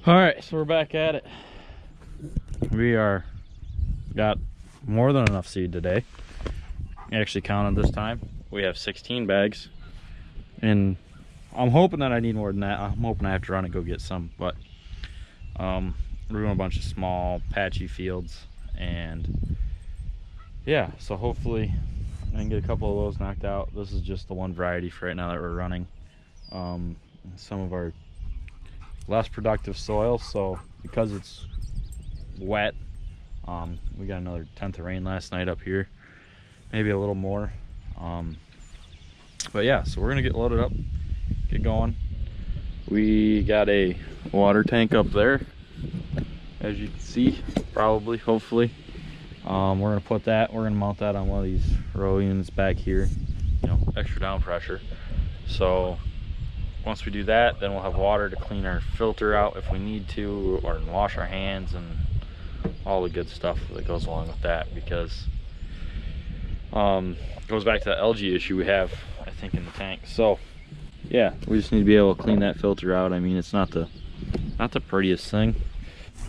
All right, so we're back at it. Got more than enough seed today. I actually counted this time. We have 16 bags, and I'm hoping that I need more than that. I'm hoping I have to run and go get some, but we're doing a bunch of small patchy fields, and yeah, so hopefully I can get a couple of those knocked out. This is just the one variety for right now that we're running. Some of our less productive soil, so because it's wet, we got another tenth of rain last night up here, maybe a little more, but yeah, so we're gonna get loaded up, get going. We got a water tank up there, as you can see, probably, hopefully. We're gonna mount that on one of these row units back here, you know, extra down pressure. So once we do that, then we'll have water to clean our filter out if we need to, or wash our hands and all the good stuff that goes along with that, because it goes back to the algae issue we have, I think, in the tank. So yeah, we just need to be able to clean that filter out. I mean, it's not the prettiest thing,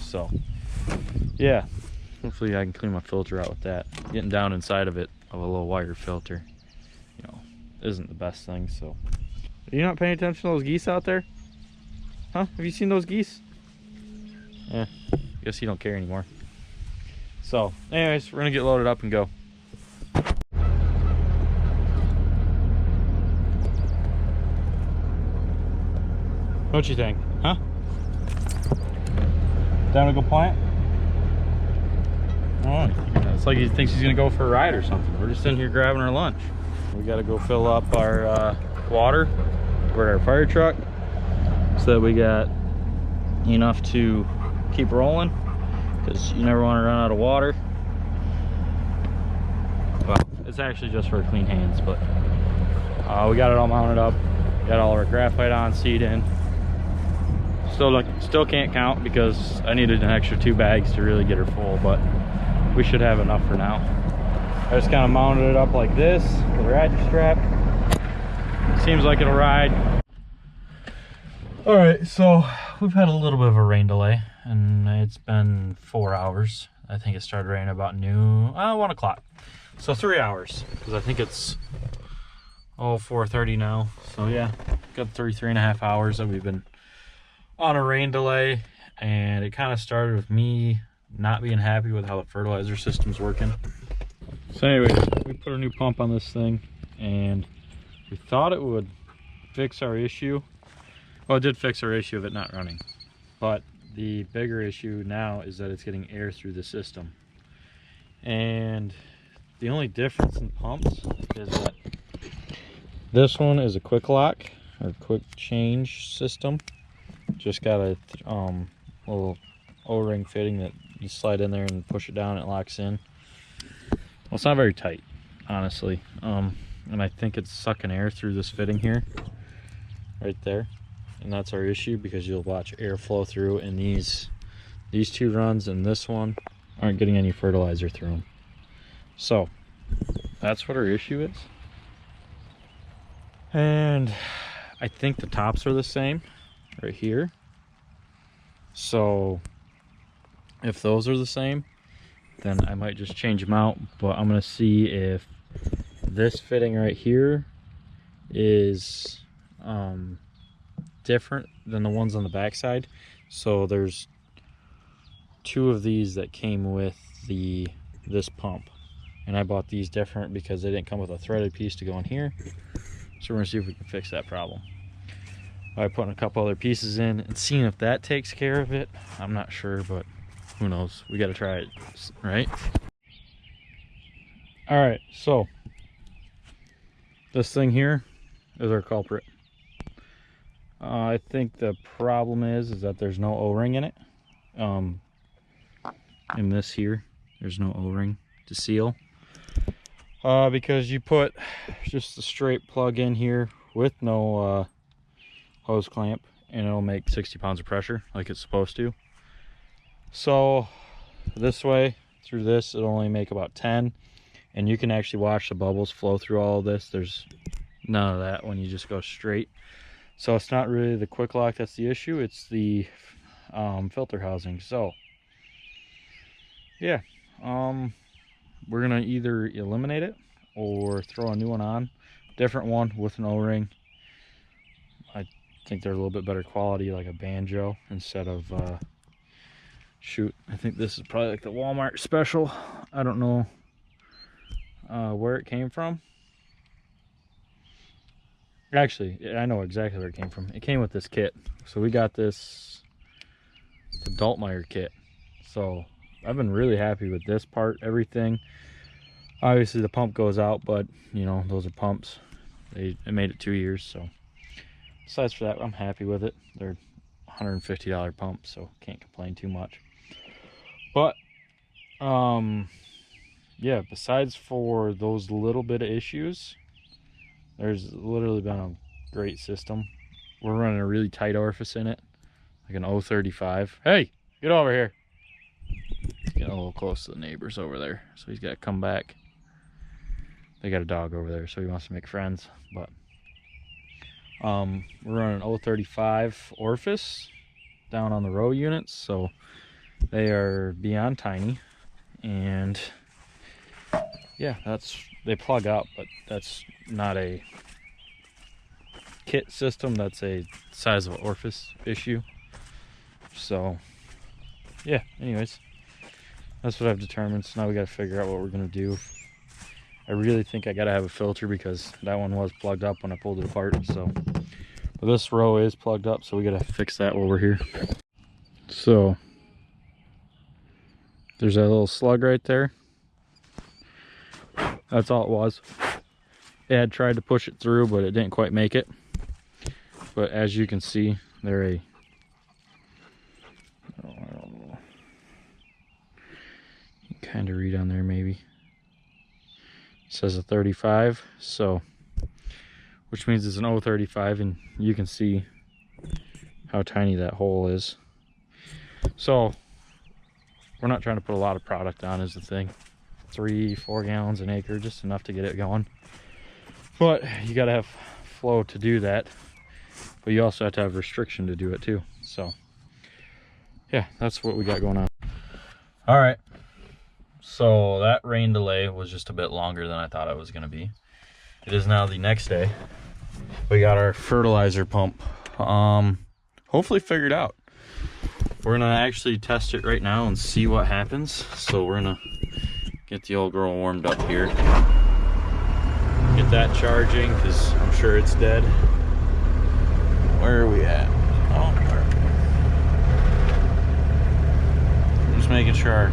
so yeah, hopefully I can clean my filter out with that. Getting down inside of it, of a little wire filter, you know, isn't the best thing. So are you not paying attention to those geese out there? Huh? Have you seen those geese? Yeah, guess you don't care anymore. So anyways, we're gonna get loaded up and go. What you think? Huh? Down to go plant? Oh, it's like he thinks he's gonna go for a ride or something. We're just in here grabbing our lunch. We gotta go fill up our water with our fire truck so that we got enough to keep rolling, because you never want to run out of water. Well, it's actually just for clean hands, but we got it all mounted up, got all of our graphite on, seed in. Still can't count because I needed an extra 2 bags to really get her full, but we should have enough for now. I just kind of mounted it up like this with a ratchet strap. Seems like it'll ride. All right, so we've had a little bit of a rain delay, and it's been 4 hours. I think it started raining about noon, 1 o'clock. So 3 hours, because I think it's 4:30 now. So yeah, got 3.5 hours that we've been on a rain delay, and it kind of started with me not being happy with how the fertilizer system's working. So anyways, we put a new pump on this thing, and we thought it would fix our issue. Well, it did fix our issue of it not running, but the bigger issue now is that it's getting air through the system. And the only difference in pumps is that this one is a quick lock or quick change system. Just got a little O-ring fitting that you slide in there and push it down, it locks in. Well, it's not very tight, honestly, and I think it's sucking air through this fitting here, right there, and that's our issue, because you'll watch air flow through, and these 2 runs and this one aren't getting any fertilizer through them. So that's what our issue is, and I think the tops are the same right here. So if those are the same, then I might just change them out, but I'm gonna see if this fitting right here is different than the ones on the back side. So there's 2 of these that came with this pump, and I bought these different because they didn't come with a threaded piece to go in here. So we're gonna see if we can fix that problem by putting a couple other pieces in and seeing if that takes care of it. I'm not sure, but who knows? We got to try it, right? All right, so this thing here is our culprit. I think the problem is that there's no O-ring in it. In this here, there's no O-ring to seal, because you put just a straight plug in here with no hose clamp, and it'll make 60 pounds of pressure like it's supposed to. So this way, through this, it'll only make about 10, and you can actually watch the bubbles flow through all of this. There's none of that when you just go straight. So it's not really the quick lock that's the issue, it's the filter housing. So yeah, we're gonna either eliminate it or throw a new one on, different one with an O-ring. I think they're a little bit better quality, like a banjo instead of shoot, I think this is probably like the Walmart special. I don't know where it came from. Actually, I know exactly where it came from. It came with this kit. So we got this, it's a Daltmeyer kit. So I've been really happy with this part, everything. Obviously the pump goes out, but you know, those are pumps. It made it 2 years, so besides for that, I'm happy with it. They're $150 pumps, so can't complain too much. But yeah, besides for those little bit of issues, there's literally been a great system. We're running a really tight orifice in it, like an 035. Hey, get over here. Getting a little close to the neighbors over there, so he's got to come back. They got a dog over there, so he wants to make friends. But we're running an 035 orifice down on the row units, so they are beyond tiny. And yeah, they plug up, but that's not a kit system, that's a size of an orifice issue. So yeah, anyways, that's what I've determined. So now we got to figure out what we're gonna do. I really think I gotta have a filter because that one was plugged up when I pulled it apart. So, but this row is plugged up, so we gotta fix that while we're here. So there's that little slug right there. That's all it was. It had tried to push it through, but it didn't quite make it. But as you can see, they're I don't know. You can kind of read on there maybe. It says a 35, so which means it's an 035, and you can see how tiny that hole is. So we're not trying to put a lot of product on is the thing. 3-4 gallons an acre, just enough to get it going. But you got to have flow to do that, but you also have to have restriction to do it too. So yeah, that's what we got going on. All right, so that rain delay was just a bit longer than I thought it was going to be. It is now the next day. We got our fertilizer pump hopefully figured out. We're gonna actually test it right now and see what happens. So we're gonna get the old girl warmed up here, get that charging because I'm sure it's dead. Where are we at? Oh, I'm just making sure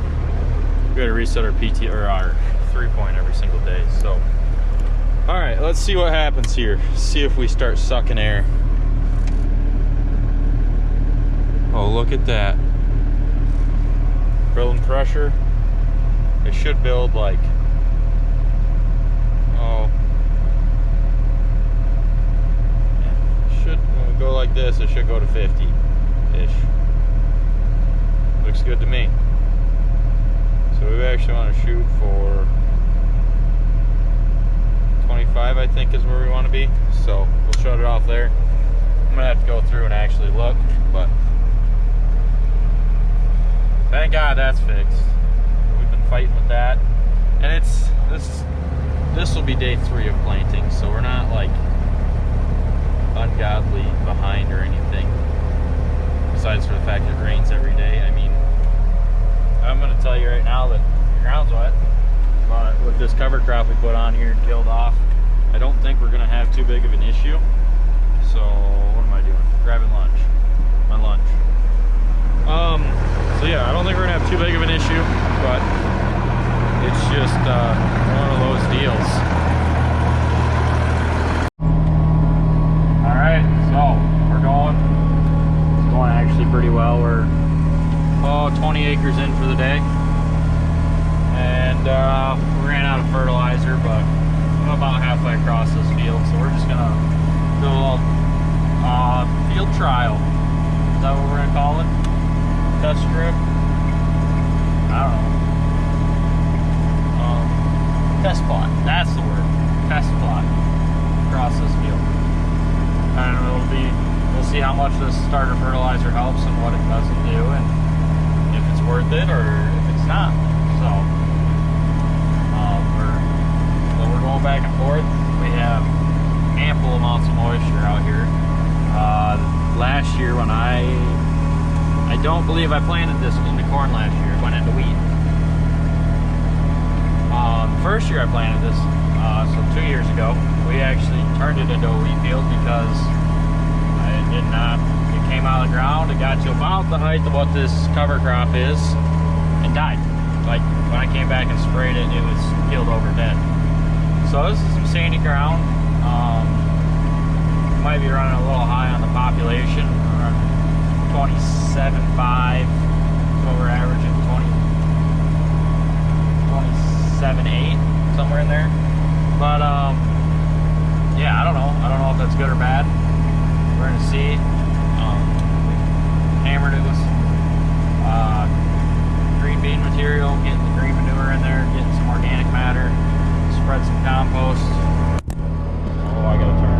we gotta reset our PT or our 3-point every single day. So all right, let's see what happens here. See if we start sucking air. Oh, look at that. Building pressure. It should build like, oh, yeah, should, when we go like this, it should go to 50-ish. Looks good to me. So we actually want to shoot for 25, I think is where we want to be. So we'll shut it off there. I'm gonna have to go through and actually look, but thank God that's fixed. We've been fighting with that, and it's this will be day 3 of planting, so we're not like ungodly behind or anything. Besides for the fact it rains every day. I mean, I'm gonna tell you right now that the ground's wet. But with this cover crop we put on here and killed off, I don't think we're gonna have too big of an issue. So what am I doing? Grabbing lunch. My lunch. So yeah, I don't think we're gonna have too big of an issue, but it's just one of those deals. All right, so we're going. It's going actually pretty well. We're 20 acres in for the day, and we ran out of fertilizer, but I'm about halfway across this field, so we're just gonna do a little field trial. Is that what we're gonna call it? Test strip? I don't know. Test plot. That's the word. Test plot across this field. And it'll be we'll see how much this starter fertilizer helps and what it doesn't do, and if it's worth it or if it's not. So we're going back and forth. We have ample amounts of moisture out here. Last year when I don't believe I planted this into corn last year. It went into wheat. First year I planted this, so 2 years ago, we actually turned it into a wheat field because it came out of the ground, it got to about the height of what this cover crop is, and died. Like, when I came back and sprayed it, it was keeled over dead. So this is some sandy ground. Might be running a little high on the population. We're running 27.5, so we're averaging 27.8, somewhere in there. But yeah, I don't know if that's good or bad. We're gonna see. Hammered it with green bean material, getting the green manure in there, getting some organic matter, spread some compost. Oh, I gotta turn.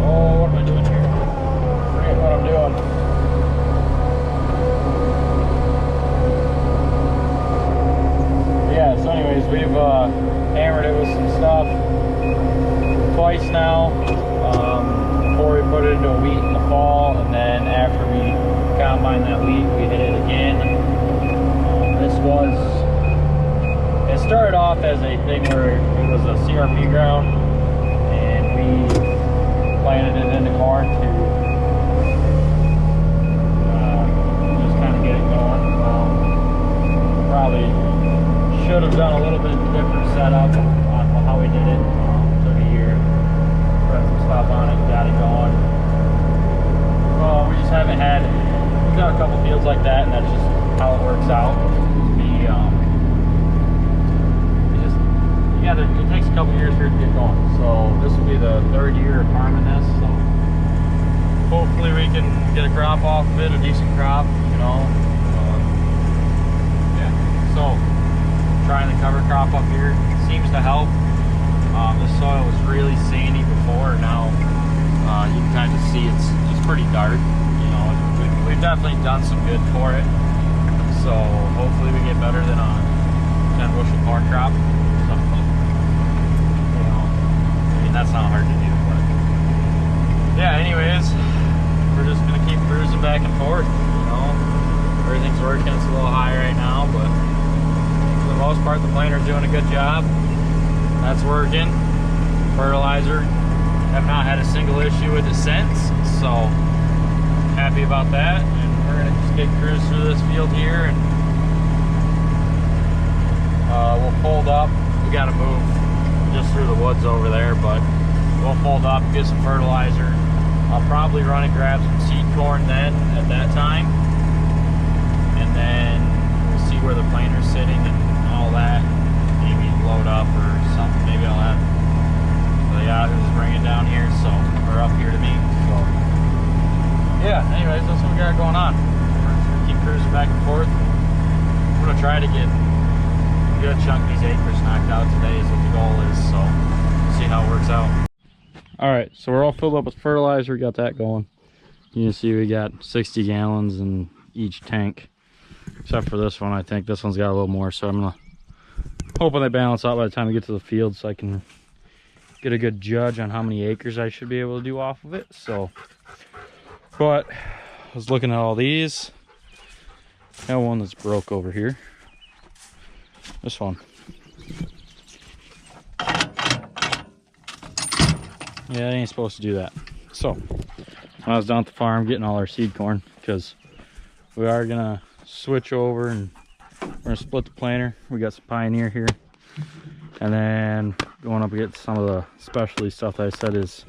Oh, what am I doing here? Forget what I'm doing. Yeah, so anyways, we've hammered it with some stuff twice now. Before we put it into wheat in the fall, and then after we combine that wheat, we hit it again. It started off as a thing where it was a CRP ground, and we planted it into corn to just kind of get it going. Probably should have done a little bit different setup on how we did it. Took a year, put some stuff on it, got it going. Well, we just haven't had, we've got a couple fields like that, and that's just how it works out. It takes a couple years for it to get going. So this will be the 3rd year of farming this. So hopefully we can get a crop off of it, a decent crop, you know. Yeah. So trying the cover crop up here seems to help. This soil was really sandy before. Now you can kind of see it's pretty dark. You know, we've definitely done some good for it. So hopefully we get better than a 10 bushel corn crop. So, you know, I mean, that's not hard to do, but yeah, anyways, we're just gonna keep cruising back and forth. You know, everything's working. It's a little high right now, but for the most part the planter's doing a good job. That's working. Fertilizer, have not had a single issue with it since, so happy about that. And we're gonna just get cruise through this field here, and we'll fold up. We gotta move just through the woods over there, but we'll fold up, get some fertilizer. I'll probably run and grab some seed corn then at that time, and then we'll see where the planter's sitting and all that. Maybe load up or something. Maybe I'll have the Yahoos bring it down here, so, or up here to me. So yeah, anyways, that's what we got going on. We're just gonna keep cruising back and forth. I'm gonna try to get a good chunk of these acres knocked out today is what the goal is, so see how it works out. All right, so we're all filled up with fertilizer. Got that going. You can see we got 60 gallons in each tank, except for this one. I think this one's got a little more, so I'm gonna hoping they balance out by the time we get to the field, so I can get a good judge on how many acres I should be able to do off of it. So, but I was looking at all these. Got one that's broke over here. This one. Yeah, it ain't supposed to do that. So I was down at the farm getting all our seed corn, because we are gonna switch over and we're gonna split the planter. We got some Pioneer here, and then going up and get some of the specialty stuff that I said it's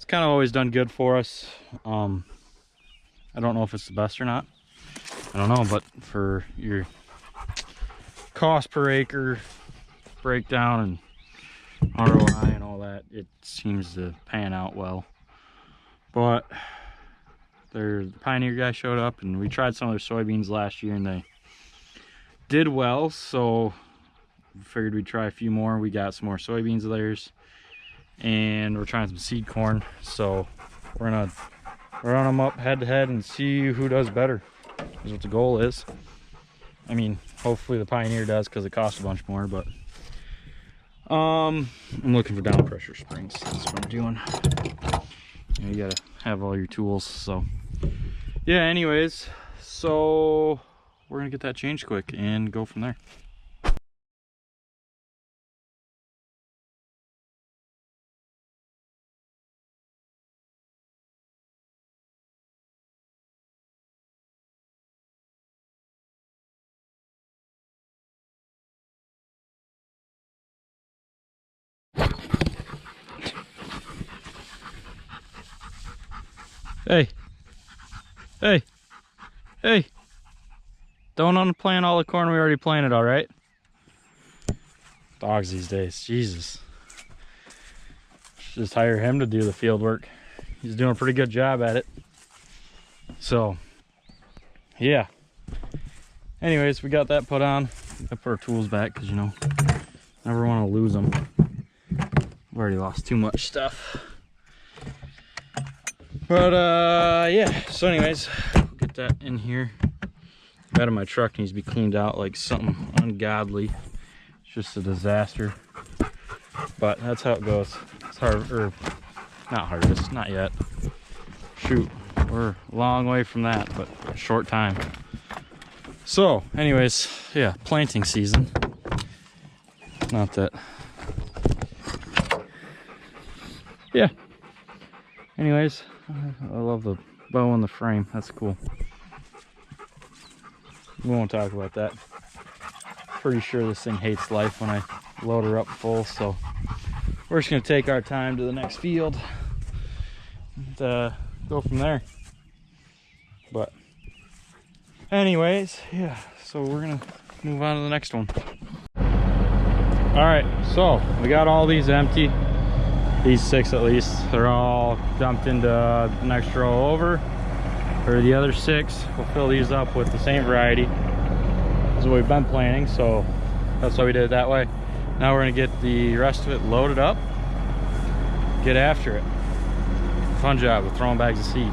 kind of always done good for us. I don't know if it's the best or not. I don't know, but for your cost per acre breakdown and ROI and all that, it seems to pan out well. But the Pioneer guy showed up, and we tried some of their soybeans last year and they did well, so we figured we'd try a few more. We got some more soybeans of theirs, and we're trying some seed corn. So we're gonna run them up head to head and see who does better, is what the goal is. I mean, hopefully the Pioneer does, because it costs a bunch more, but I'm looking for down pressure springs. That's what I'm doing. You know, you gotta have all your tools. So yeah, anyways, so we're gonna get that changed quick and go from there. Hey, hey, hey, don't unplant all the corn we already planted, all right? Dogs these days, Jesus. Should just hire him to do the field work. He's doing a pretty good job at it. So, yeah. Anyways, we got that put on. I put our tools back because, you know, never want to lose them. I've already lost too much stuff. But yeah, so anyways, we'll get that in here. Out of my truck needs to be cleaned out like something ungodly. It's just a disaster. But that's how it goes. It's hard, or not harvest, not yet. Shoot, we're a long way from that, but a short time. So anyways, yeah, planting season. Not that, yeah. Anyways, I love the bow in the frame. That's cool. We won't talk about that. Pretty sure this thing hates life when I load her up full. So we're just gonna take our time to the next field and go from there. But anyways, yeah. So we're gonna move on to the next one. All right. So we got all these empty. These 6 at least, they're all dumped into the next row over. For the other 6, we'll fill these up with the same variety as what we've been planting, so that's why we did it that way. Now we're gonna get the rest of it loaded up, get after it. Fun job with throwing bags of seed.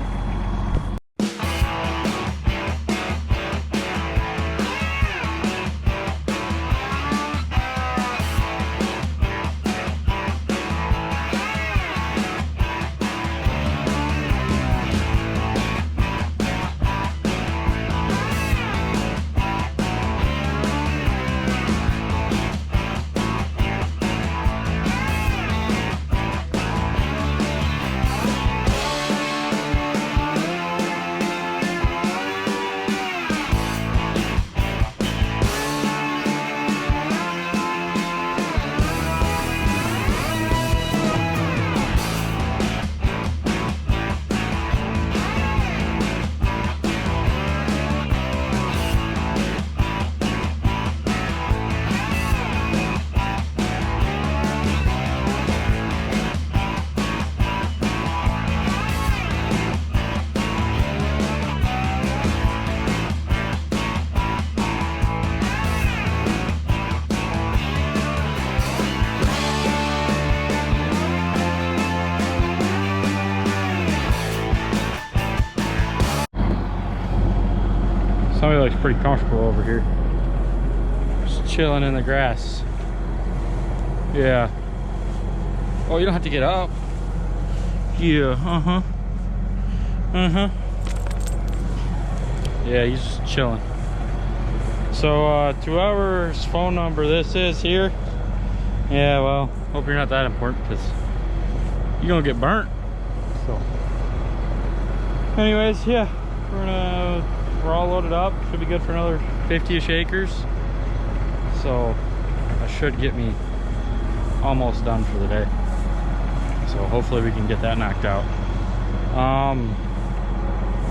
Somebody looks pretty comfortable over here. Just chilling in the grass. Yeah. Oh, you don't have to get up. Yeah, yeah, he's just chilling. So, to whoever's phone number this is here, yeah, well, hope you're not that important, because you're gonna get burnt. So, anyways, yeah, we're all loaded up. Should be good for another 50-ish acres. So that should get me almost done for the day. So hopefully we can get that knocked out.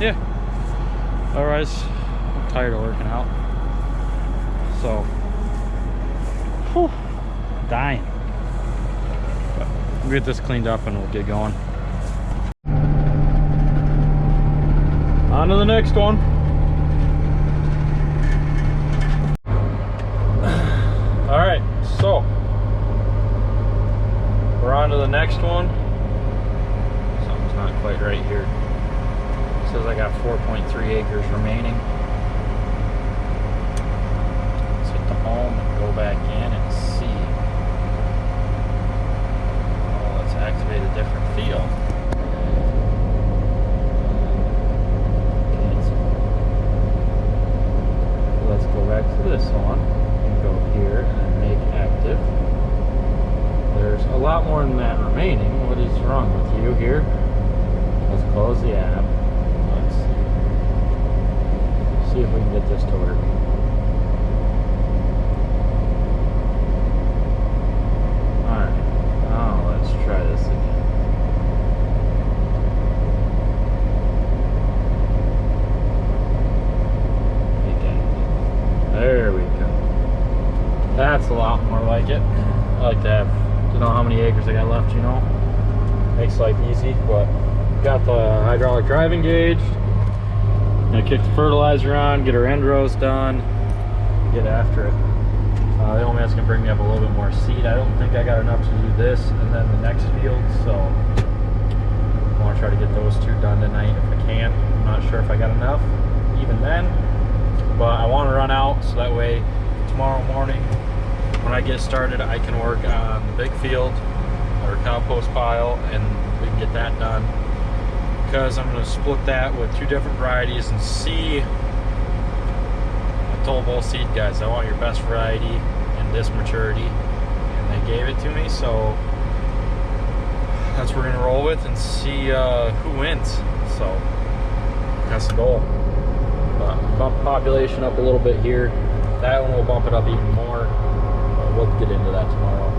Yeah. Otherwise, I'm tired of working out. So, whew, dying. But we'll get this cleaned up and we'll get going. On to the next one. All right, so we're on to the next one. Something's not quite right here. It says I got 4.3 acres remaining. Let's hit the home and go back in and see. Oh, let's activate a different field. Let's go back to this one and go here and make active. There's a lot more than that remaining. What is wrong with you here? Let's close the app. Let's see if we can get this to work. Alright, now let's try this again. There we go. That's a lot more like it. I like to have to know how many acres I got left, you know. Makes life easy, but got the hydraulic driving gauge. Gonna kick the fertilizer on, get our end rows done, get after it. The only that's gonna bring me up a little bit more seed. I don't think I got enough to do this and then the next field, so I want to try to get those two done tonight if I can. I'm not sure if I got enough even then. But I want to run out so that way tomorrow morning when I get started I can work on the big field or compost pile and we can get that done, because I'm going to split that with two different varieties and see. I told both seed guys I want your best variety in this maturity and they gave it to me, so that's what we're going to roll with and see who wins. So that's the goal. Bump population up a little bit here. That one will bump it up even more. We'll get into that tomorrow.